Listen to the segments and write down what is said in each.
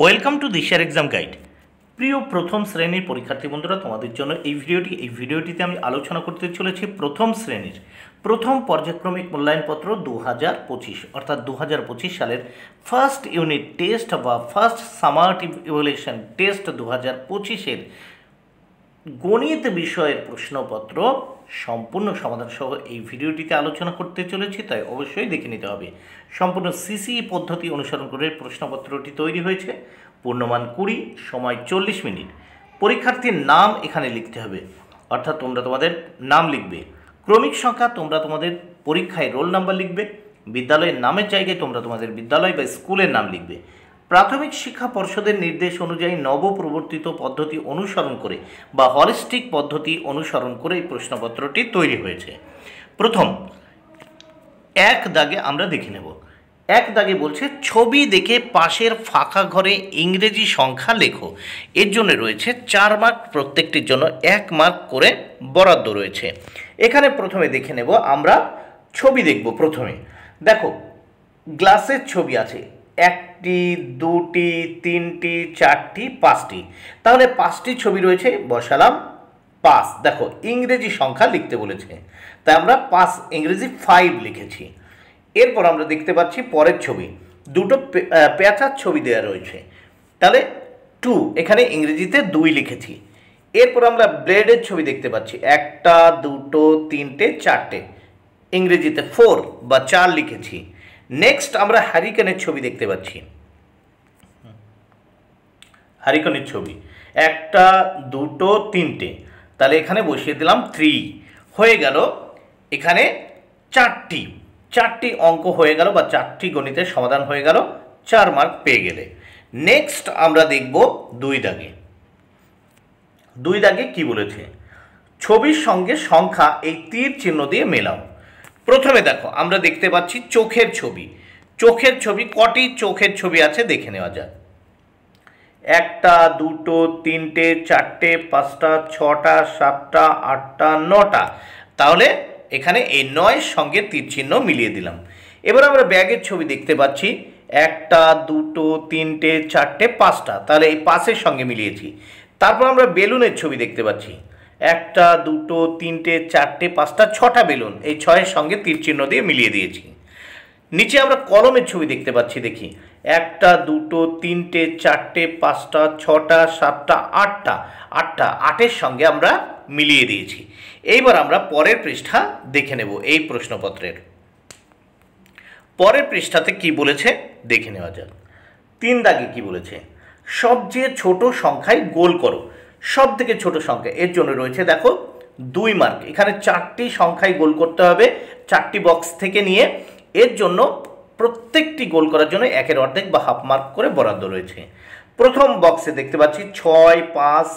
Welcome to দিশার exam guide. প্রিয় প্রথম শ্রেণীর পরীক্ষার্থী বন্ধুরা, তোমাদের জন্য এই ভিডিওটিতে আমি আলোচনা করতে চলেছি প্রথম শ্রেণীর প্রথম পর্যায়ক্রমিক মূল্যায়নপত্র 2025 অর্থাৎ 2025 সালের ফার্স্ট ইউনিট টেস্ট বা ফার্স্ট সামারটিভ ইভ্যালুয়েশন টেস্ট 2025-এর গণিত বিষয়ের প্রশ্নপত্র সম্পূর্ণ সমাধান সহ এই ভিডিওটিতে আলোচনা করতে চলেছি, তাই অবশ্যই দেখে নিতে হবে। সম্পূর্ণ সিসিই পদ্ধতি অনুসরণ করে প্রশ্নপত্রটি তৈরি হয়েছে। পূর্ণমান 20, সময় 40 মিনিট। পরীক্ষার্থীর নাম এখানে লিখতে হবে, অর্থাৎ তোমরা তোমাদের নাম লিখবে। ক্রমিক সংখ্যা তোমরা তোমাদের পরীক্ষায় রোল নাম্বার লিখবে। বিদ্যালয়ের নামের জায়গায় তোমরা তোমাদের বিদ্যালয় বা স্কুলের নাম লিখবে। প্রাথমিক শিক্ষা পর্ষদের নির্দেশ অনুযায়ী নবপ্রবর্তিত পদ্ধতি অনুসরণ করে বা হলিস্টিক পদ্ধতি অনুসরণ করে এই প্রশ্নপত্রটি তৈরি হয়েছে। প্রথম এক দাগে আমরা দেখে নেব। এক দাগে বলছে ছবি দেখে পাশের ফাঁকা ঘরে ইংরেজি সংখ্যা লেখো। এর জন্য রয়েছে 4 মার্ক, প্রত্যেকটির জন্য 1 মার্ক করে বরাদ্দ রয়েছে। এখানে প্রথমে দেখে নেব, আমরা ছবি দেখব। প্রথমে দেখো গ্লাসের ছবি আছে, 1টি 2টি 3টি 4টি 5টি, তাহলে 5টি ছবি রয়েছে, বসালাম 5। দেখো ইংরেজি সংখ্যা লিখতে বলেছে, তাই আমরা 5 ইংরেজি 5 লিখেছি। এরপর আমরা দেখতে পাচ্ছি পরের ছবি, দুটো পেঁচার ছবি দেওয়া রয়েছে, তাহলে 2, এখানে ইংরেজিতে 2 লিখেছি। এরপর আমরা ব্লেডের ছবি দেখতে পাচ্ছি, 1টা 2টো 3টে 4টে, ইংরেজিতে 4 বা 4 লিখেছি। নেক্সট আমরা হারিকেনের ছবি দেখতে পাচ্ছি, হারিকেনের ছবি 1টা 2টো 3টে, তাহলে এখানে বসিয়ে দিলাম 3, হয়ে গেল। এখানে 4টি অঙ্ক হয়ে গেল বা 4টি গণিতের সমাধান হয়ে গেল, 4 মার্ক পেয়ে গেলে। নেক্সট আমরা দেখব 2 দাগে। 2 দাগে কি বলেছে, ছবির সঙ্গে সংখ্যা এই তীর চিহ্ন দিয়ে মেলাও। প্রথমে দেখো আমরা দেখতে পাচ্ছি চোখের ছবি। চোখের ছবি, কটি চোখের ছবি আছে দেখে নেওয়া যাক। 1টা 2টো 3টে 4টে 5টা 6টা 7টা 8টা 9টা, তাহলে এখানে এই 9-এর সঙ্গে তীর চিহ্ন মিলিয়ে দিলাম। এবার আমরা ব্যাগের ছবি দেখতে পাচ্ছি, 1টা 2টো 3টে 4টে 5টা, তাহলে এই 5-এর সঙ্গে মিলিয়েছি। তারপর আমরা বেলুনের ছবি দেখতে পাচ্ছি, 1টা 2টো 3টে 4টে 5টা 6টা বেলুন, এই 6-এর সঙ্গে তীর চিহ্ন দিয়ে মিলিয়ে দিয়েছি। নিচে আমরা কলমের ছবি দেখতে পাচ্ছি, দেখি 1টা 2টো 3টে 4টে 5টা 6টা 7টা 8টা 8-এর সঙ্গে আমরা মিলিয়ে দিয়েছি। এইবার আমরা পরের পৃষ্ঠা দেখে নেব। এই প্রশ্নপত্রের পরের পৃষ্ঠাতে কি বলেছে দেখে নেওয়া যাক। 3 দাগে কি বলেছে, সবচেয়ে ছোট সংখ্যায় গোল করো। সব থেকে ছোট সংখ্যা, এর জন্য রয়েছে দেখো 2 মার্ক। এখানে 4টি সংখ্যায় গোল করতে হবে, 4টি বক্স থেকে নিয়ে। এর জন্য প্রত্যেকটি গোল করার জন্য 1-এর অর্ধেক বা হাফ মার্ক করে বরাদ্দ রয়েছে। প্রথম বক্সে দেখতে পাচ্ছি 6 5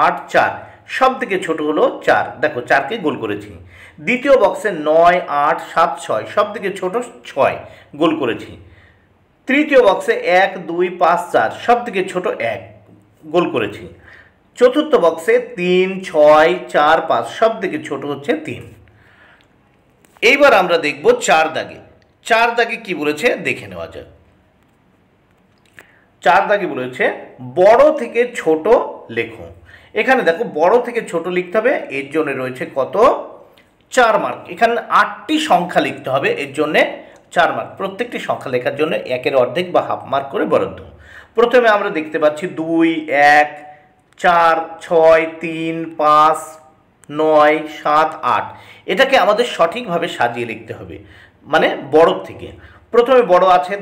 8 4, সব থেকে ছোট হলো 4, দেখো 4কে গোল করেছি। দ্বিতীয় বক্সে 9 8 7 6, সব থেকে ছোট 6, গোল করেছি। তৃতীয় বক্সে 1 2 5 4, সব থেকে ছোট 1, গোল করেছি। চতুর্থ বক্সে 3 6 4 5, সব থেকে ছোট হচ্ছে 3। এইবার আমরা দেখব 4 দাগে। 4 দাগে কি বলেছে দেখে নেওয়া যাক। 4 দাগে বলেছে বড় থেকে ছোট লেখো। এখানে দেখো বড় থেকে ছোট লিখতে হবে, এর জন্য রয়েছে কত, 4 মার্ক। এখানে 8টি সংখ্যা লিখতে হবে, এর জন্য 4 মার্ক। প্রত্যেকটি সংখ্যা লেখার জন্য 1-এর অর্ধেক বা হাফ মার্ক করে বরাদ্দ। প্রথমে আমরা দেখতে পাচ্ছি 2 1 4 6 3 5 9 7 8, এটাকে আমাদের সঠিকভাবে সাজিয়ে লিখতে হবে, মানে বড় থেকে। প্রথমে বড় আছে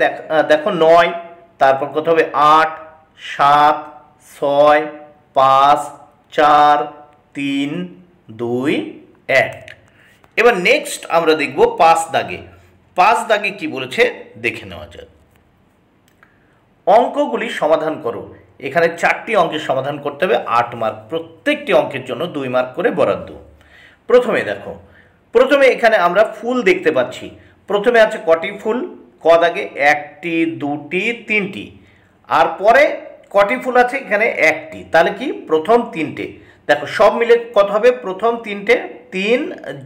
দেখো 9, তারপর কত হবে 8 7 6 5 4 3 2 1। এবার নেক্সট আমরা দেখব 5 দাগে। 5 দাগে কি বলেছে দেখে নেওয়া যাক। অঙ্কগুলি সমাধান করো। এখানে 4টি অঙ্কের সমাধান করতে হবে, 8 মার্ক। প্রত্যেকটি অঙ্কের জন্য 2 মার্ক করে বরাদ্দ। প্রথমে দেখো, প্রথমে এখানে আমরা ফুল দেখতে পাচ্ছি। প্রথমে আছে কটি ফুল, ক দাগে 1টি 2টি 3টি, আর পরে কটি ফুল আছে এখানে 1টি, তাহলে কি প্রথম 3টে। দেখো সব মিলে কত হবে, প্রথম 3টে, 3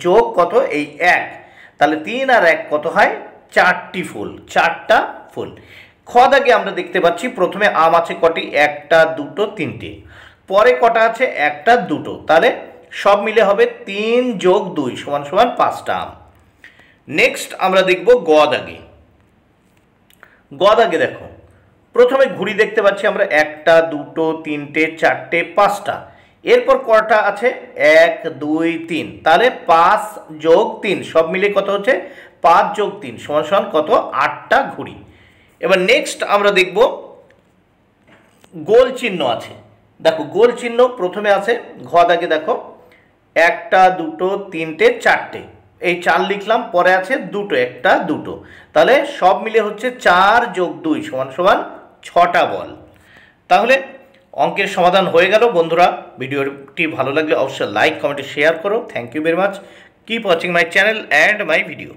যোগ কত এই 1, তাহলে 3 আর 1 কত হয়, 4টি ফুল, 4টা ফুল। খ দাগে আমরা দেখতে পাচ্ছি প্রথমে আম আছে কটি, একটা দুটো তিনটে, পরে কটা আছে একটা দুটো, তাহলে সব মিলে হবে 3 যোগ 2 সমান সমান 5টা আম। নেক্সট আমরা দেখব গ দাগে। গ দাগে দেখো প্রথমে ঘুড়ি দেখতে পাচ্ছি আমরা একটা দুটো তিনটে চারটে 5টা, এরপর কটা আছে 1 2 3, তাহলে 5 যোগ 3 সব মিলে কত হচ্ছে 5 যোগ 3 সমান সমান কত 8টা ঘুড়ি। এবার নেক্সট আমরা দেখব গোল চিহ্ন আছে, দেখো গোল চিহ্ন প্রথমে আছে ঘ দাগে, দেখো একটা দুটো তিনটে চারটে, এই 4 লিখলাম, পরে আছে দুটো একটা দুটো, তাহলে সব মিলে হচ্ছে 4 যোগ 2 সমান সমান 6টা বল। তাহলে অঙ্কের সমাধান হয়ে গেল। বন্ধুরা ভিডিওটি ভালো লাগলে অবশ্যই লাইক কমেন্ট শেয়ার করো। Thank you very much. Keep watching my channel and my video.